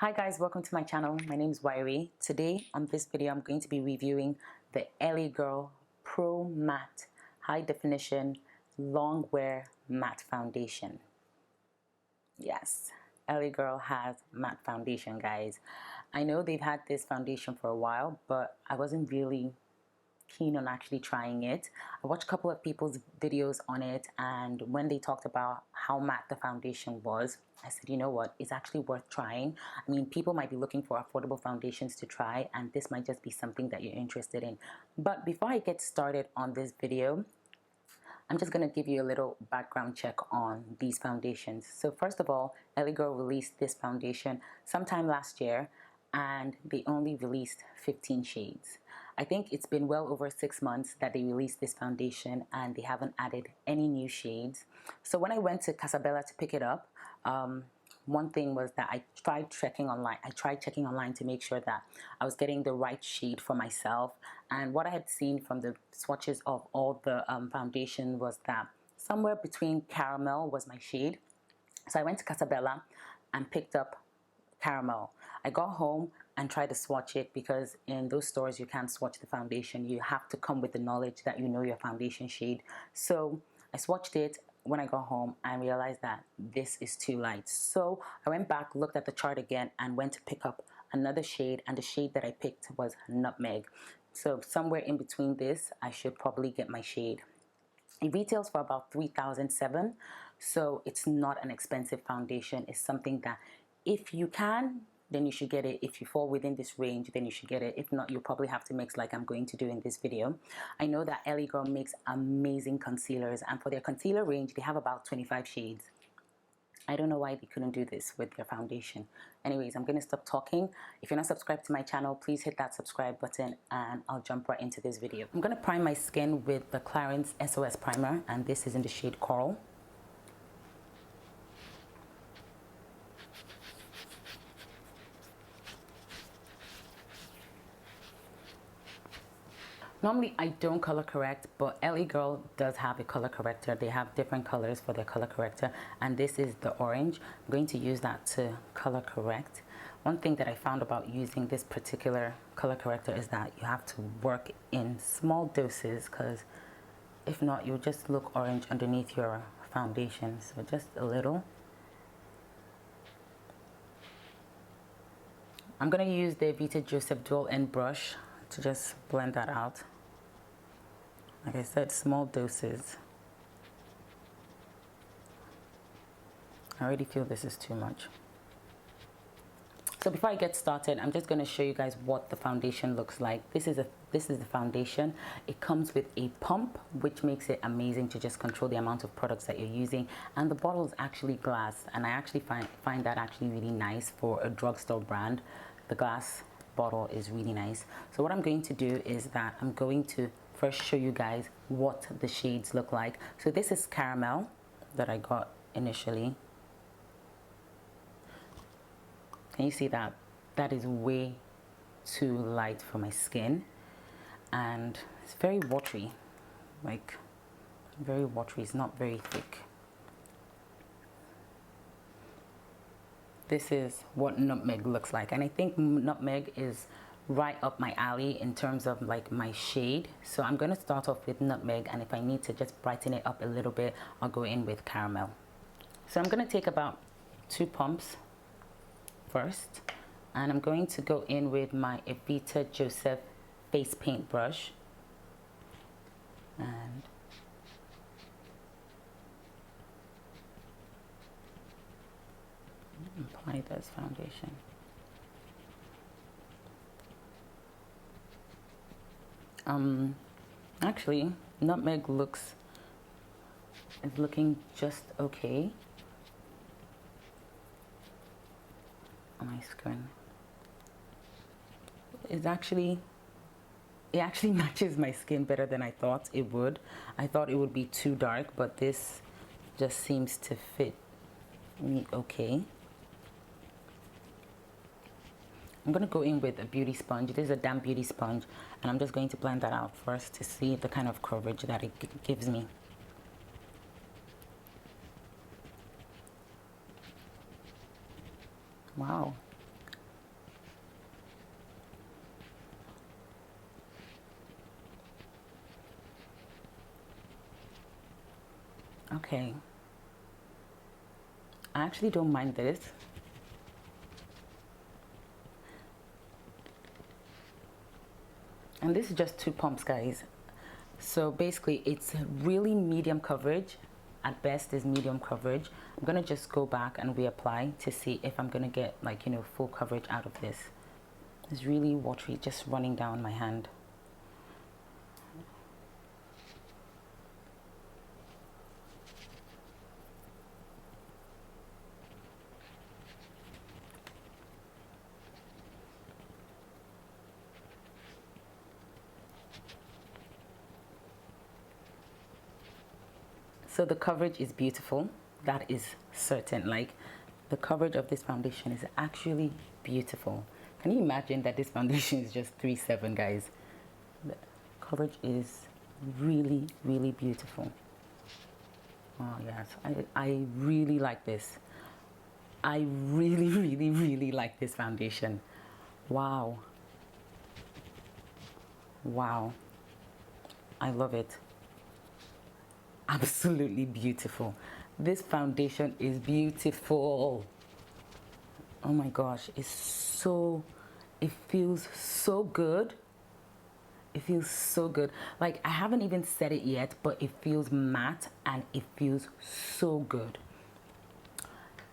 Hi guys, welcome to my channel. My name is Wyrie. Today on this video I'm going to be reviewing the LA Girl Pro Matte High Definition Long Wear Matte Foundation. Yes, LA Girl has matte foundation, guys. I know they've had this foundation for a while, but I wasn't really keen on actually trying it. I watched a couple of people's videos on it, and when they talked about how matte the foundation was, I said, you know what, it's actually worth trying. I mean, people might be looking for affordable foundations to try, and this might just be something that you're interested in. But before I get started on this video, I'm just going to give you a little background check on these foundations. So first of all, LA Girl released this foundation sometime last year, and they only released 15 shades. I think it's been well over 6 months that they released this foundation, and they haven't added any new shades. So when I went to Casabella to pick it up, one thing was that I tried checking online to make sure that I was getting the right shade for myself. And what I had seen from the swatches of all the foundation was that somewhere between caramel was my shade. So I went to Casabella and picked up caramel. I got home and tried to swatch it, because in those stores you can't swatch the foundation. You have to come with the knowledge that you know your foundation shade. So I swatched it when I got home and realized that this is too light. So I went back, looked at the chart again, and went to pick up another shade, and the shade that I picked was Nutmeg. So somewhere in between this, I should probably get my shade. It retails for about $3,700, so it's not an expensive foundation. It's something that if you can, then you should get it. If you fall within this range, then you should get it. If not, you'll probably have to mix like I'm going to do in this video. I know that LA Girl makes amazing concealers, and for their concealer range, they have about 25 shades. I don't know why they couldn't do this with their foundation. Anyways, I'm going to stop talking. If you're not subscribed to my channel, please hit that subscribe button, and I'll jump right into this video. I'm going to prime my skin with the Clarins SOS Primer, and this is in the shade Coral. Normally I don't color correct, but LA Girl does have a color corrector. They have different colors for their color corrector, and this is the orange. I'm going to use that to color correct. One thing that I found about using this particular color corrector is that you have to work in small doses, because if not, you'll just look orange underneath your foundation. So just a little. I'm going to use the Vita Joseph Dual End brush to just blend that out. Like I said, small doses. I already feel this is too much. So before I get started, I'm just going to show you guys what the foundation looks like. This is the foundation. It comes with a pump, which makes it amazing to just control the amount of products that you're using. And the bottle is actually glass, and I actually find that actually really nice for a drugstore brand. The glass bottle is really nice. So what I'm going to do is that I'm going to first show you guys what the shades look like. So this is Caramel that I got initially. Can you see that? That is way too light for my skin, and it's very watery, like very watery. It's not very thick. This is what Nutmeg looks like, and I think Nutmeg is right up my alley in terms of like my shade. So I'm going to start off with Nutmeg, and if I need to just brighten it up a little bit, I'll go in with Caramel. So I'm going to take about 2 pumps first, and I'm going to go in with my Vita Joseph face paint brush and apply this foundation. Actually, Nutmeg is looking just okay on my skin. It actually matches my skin better than I thought it would. I thought it would be too dark, but this just seems to fit me okay. I'm going to go in with a beauty sponge. This is a damp beauty sponge, and I'm just going to blend that out first to see the kind of coverage that it gives me. Wow, Okay. I actually don't mind this. And this is just 2 pumps, guys. So basically it's really medium coverage. At best is medium coverage. I'm gonna just go back and reapply to see if I'm gonna get, like, you know, full coverage out of this. It's really watery, just running down my hand. So the coverage is beautiful, that is certain. Like, the coverage of this foundation is actually beautiful. Can you imagine that this foundation is just 3.7, guys? The coverage is really, really beautiful. Oh yes, I really like this. I really, really, really like this foundation. Wow. Wow. I love it. Absolutely beautiful. This foundation is beautiful. Oh my gosh, it feels so good. It feels so good. Like, I haven't even said it yet, but it feels matte and it feels so good.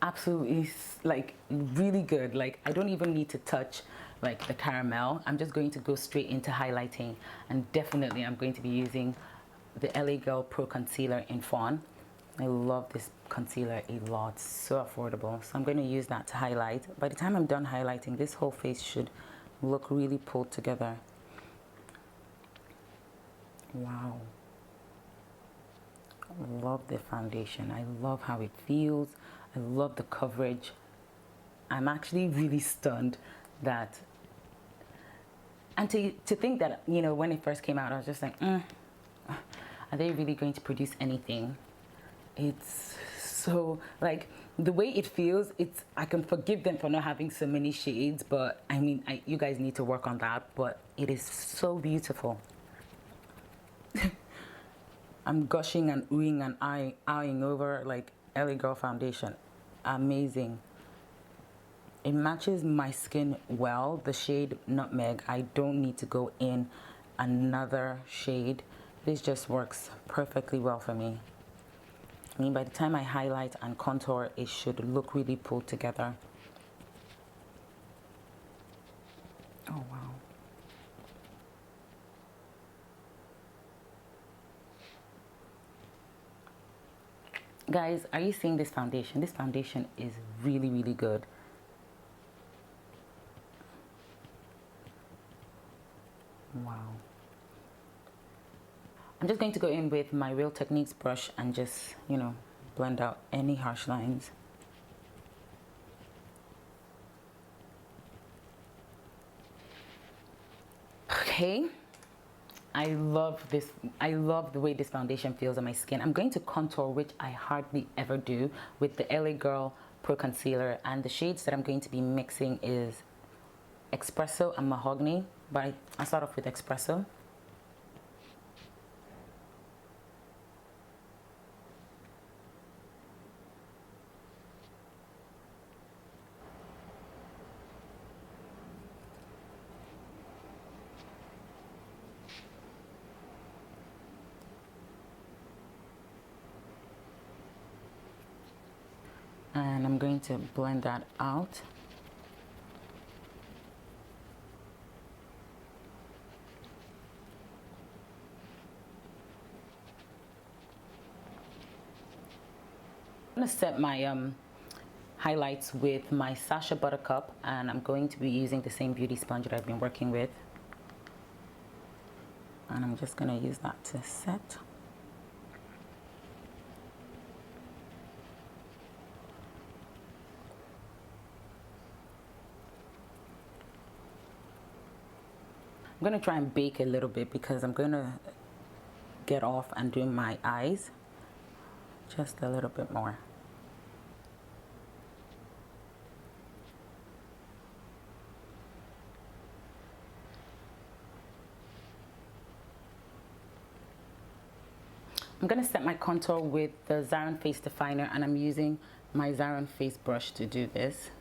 Absolutely, like, really good. Like, I don't even need to touch like the caramel. I'm just going to go straight into highlighting, and definitely I'm going to be using the LA Girl Pro Concealer in Fawn. I love this concealer a lot, so affordable. So I'm going to use that to highlight. By the time I'm done highlighting, this whole face should look really pulled together. Wow. I love the foundation. I love how it feels. I love the coverage. I'm actually really stunned that, and to think that, you know, when it first came out, I was just like, are they really going to produce anything? It's so, like, the way it feels, I can forgive them for not having so many shades, but I mean, you guys need to work on that, but it is so beautiful. I'm gushing and oohing and eyeing over like LA Girl foundation. Amazing. It matches my skin well. The shade Nutmeg, I don't need to go in another shade. This just works perfectly well for me. I mean, by the time I highlight and contour, it should look really pulled together. Oh wow. Guys, are you seeing this foundation? This foundation is really, really good. Wow. I'm just going to go in with my Real Techniques brush and just, you know, blend out any harsh lines. Okay. I love this. I love the way this foundation feels on my skin. I'm going to contour, which I hardly ever do, with the LA Girl Pro Concealer, and the shades that I'm going to be mixing is Espresso and Mahogany, but I start off with Espresso. And I'm going to blend that out. I'm going to set my highlights with my Sacha Buttercup, and I'm going to be using the same beauty sponge that I've been working with. And I'm just going to use that to set. I'm going to try and bake a little bit because I'm going to get off and do my eyes just a little bit more. I'm going to set my contour with the Zaron Face Definer, and I'm using my Zaron Face brush to do this.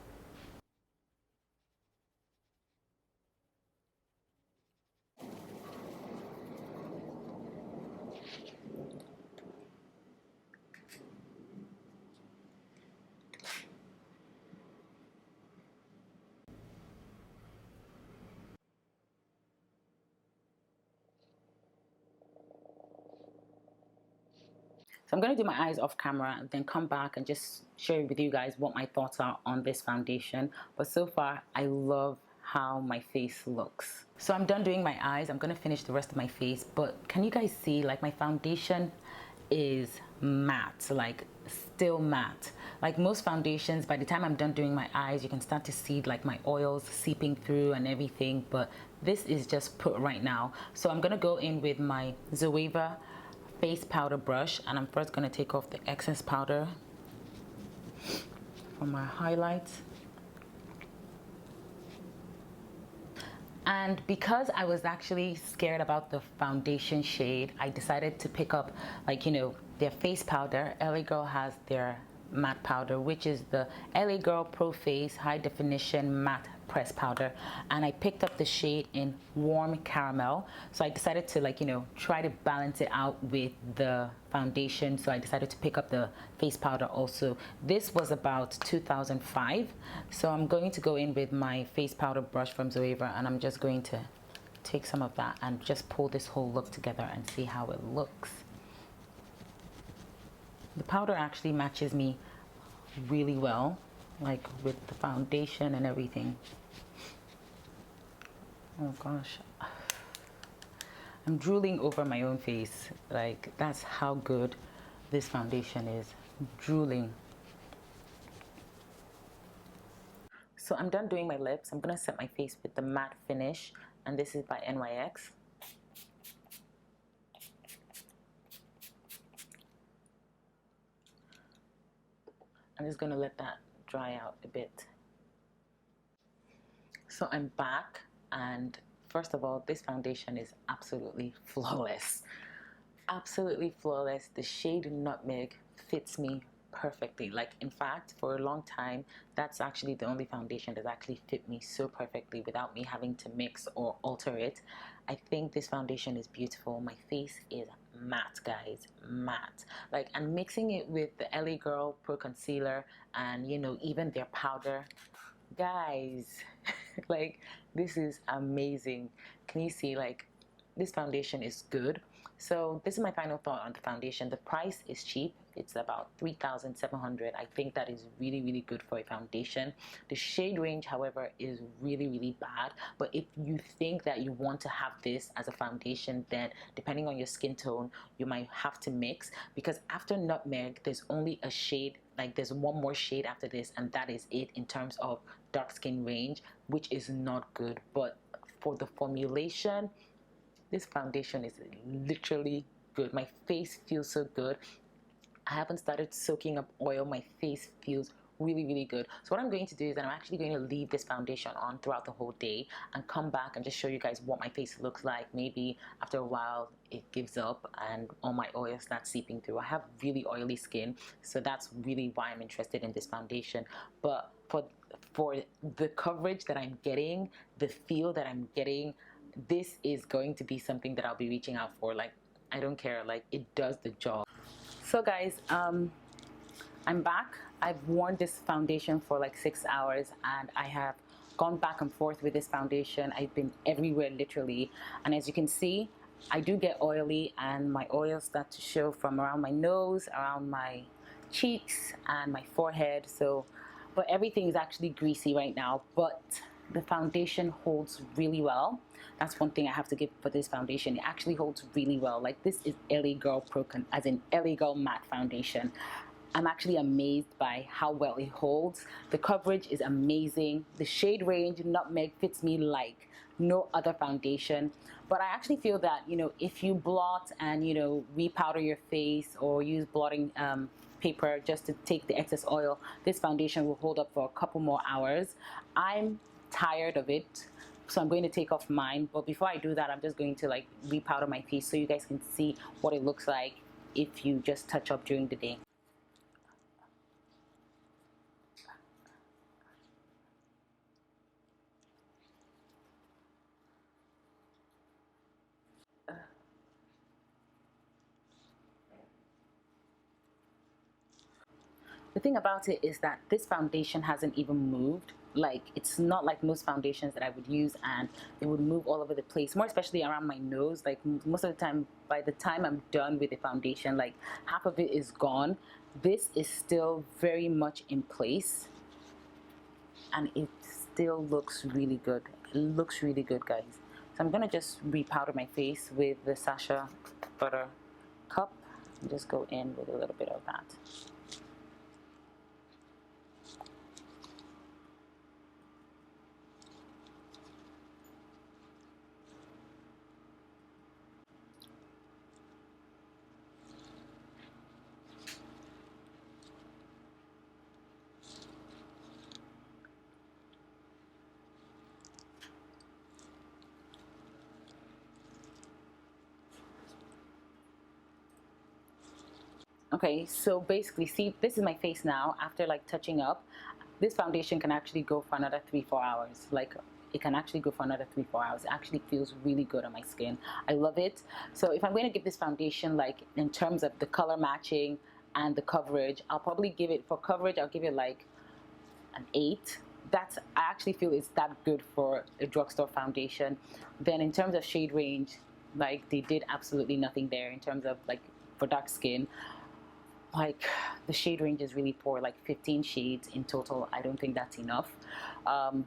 So I'm going to do my eyes off camera and then come back and just share with you guys what my thoughts are on this foundation. But so far, I love how my face looks. So I'm done doing my eyes. I'm going to finish the rest of my face. But can you guys see, like, my foundation is matte, like still matte. Like most foundations, by the time I'm done doing my eyes, you can start to see like my oils seeping through and everything. But this is just put right now. So I'm going to go in with my Zoeva face powder brush, and I'm first going to take off the excess powder from my highlights. And because I was actually scared about the foundation shade, I decided to pick up, like, you know, their face powder. LA Girl has their matte powder, which is the LA Girl Pro Face High Definition Matte Press Powder, and I picked up the shade in Warm Caramel. So I decided to, like, you know, try to balance it out with the foundation, so I decided to pick up the face powder also. This was about 2005. So I'm going to go in with my face powder brush from Zoeva, and I'm just going to take some of that and just pull this whole look together and see how it looks. The powder actually matches me really well, like with the foundation and everything. Oh gosh, I'm drooling over my own face. Like, that's how good this foundation is. Drooling. So I'm done doing my lips. I'm gonna set my face with the matte finish, and this is by NYX. I'm just gonna let that dry out a bit. So I'm back, and first of all, this foundation is absolutely flawless. Absolutely flawless. The shade Nutmeg fits me perfectly. Like, in fact, for a long time, that's actually the only foundation that actually fit me so perfectly without me having to mix or alter it. I think this foundation is beautiful. My face is matte, guys, matte. Like, and mixing it with the LA Girl Pro Concealer and, you know, even their powder, guys, like, this is amazing. Can you see, like, this foundation is good. So this is my final thought on the foundation. The price is cheap. It's about $3,700. I think that is really, really good for a foundation. The shade range, however, is really, really bad. But if you think that you want to have this as a foundation, then depending on your skin tone, you might have to mix, because after Nutmeg, there's only a shade, like there's one more shade after this, and that is it in terms of dark skin range, which is not good. But for the formulation, this foundation is literally good. My face feels so good. I haven't started soaking up oil. My face feels really, really good. So what I'm going to do is that I'm actually going to leave this foundation on throughout the whole day and come back and just show you guys what my face looks like. Maybe after a while it gives up and all my oil starts seeping through. I have really oily skin, so that's really why I'm interested in this foundation. But for the coverage that I'm getting, the feel that I'm getting, this is going to be something that I'll be reaching out for. Like, I don't care, like, it does the job. So guys, I'm back. I've worn this foundation for like 6 hours, and I have gone back and forth with this foundation. I've been everywhere, literally, and as you can see, I do get oily, and my oils start to show from around my nose, around my cheeks, and my forehead. So, but everything is actually greasy right now, but the foundation holds really well. That's one thing I have to give for this foundation. It actually holds really well. Like, this is LA Girl Pro, as in LA Girl Matte Foundation. I'm actually amazed by how well it holds. The coverage is amazing. The shade range, Nutmeg, fits me like no other foundation. But I actually feel that, you know, if you blot and, you know, repowder your face or use blotting paper just to take the excess oil, this foundation will hold up for a couple more hours. I'm tired of it, so I'm going to take off mine. But before I do that, I'm just going to like repowder my face so you guys can see what it looks like if you just touch up during the day. The thing about it is that this foundation hasn't even moved. Like, it's not like most foundations that I would use and it would move all over the place, more especially around my nose. Like, most of the time, by the time I'm done with the foundation, like half of it is gone. This is still very much in place and it still looks really good. It looks really good, guys. So I'm gonna just repowder my face with the Sacha Butter Cup and just go in with a little bit of that. Okay, so basically, see, this is my face now after like touching up. This foundation can actually go for another 3-4 hours. Like, it can actually go for another 3-4 hours. It actually feels really good on my skin. I love it. So if I'm going to give this foundation, like in terms of the color matching and the coverage, I'll probably give it, for coverage, I'll give it like an 8. I actually feel it's that good for a drugstore foundation. Then in terms of shade range, like they did absolutely nothing there in terms of like for dark skin. Like, the shade range is really poor, like 15 shades in total. I don't think that's enough,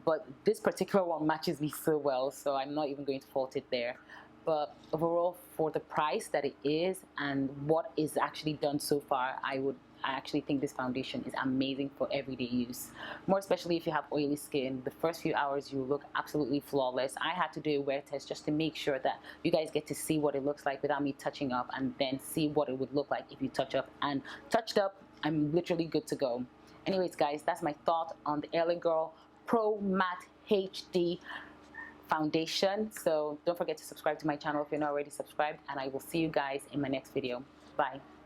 but this particular one matches me so well, so I'm not even going to fault it there. But overall, for the price that it is and what is actually done so far, I actually think this foundation is amazing for everyday use. More especially if you have oily skin, the first few hours you look absolutely flawless. I had to do a wear test just to make sure that you guys get to see what it looks like without me touching up, and then see what it would look like if you touch up. And touched up, I'm literally good to go. Anyways, guys, that's my thought on the LA Girl Pro Matte HD foundation. So don't forget to subscribe to my channel if you're not already subscribed, and I will see you guys in my next video. Bye.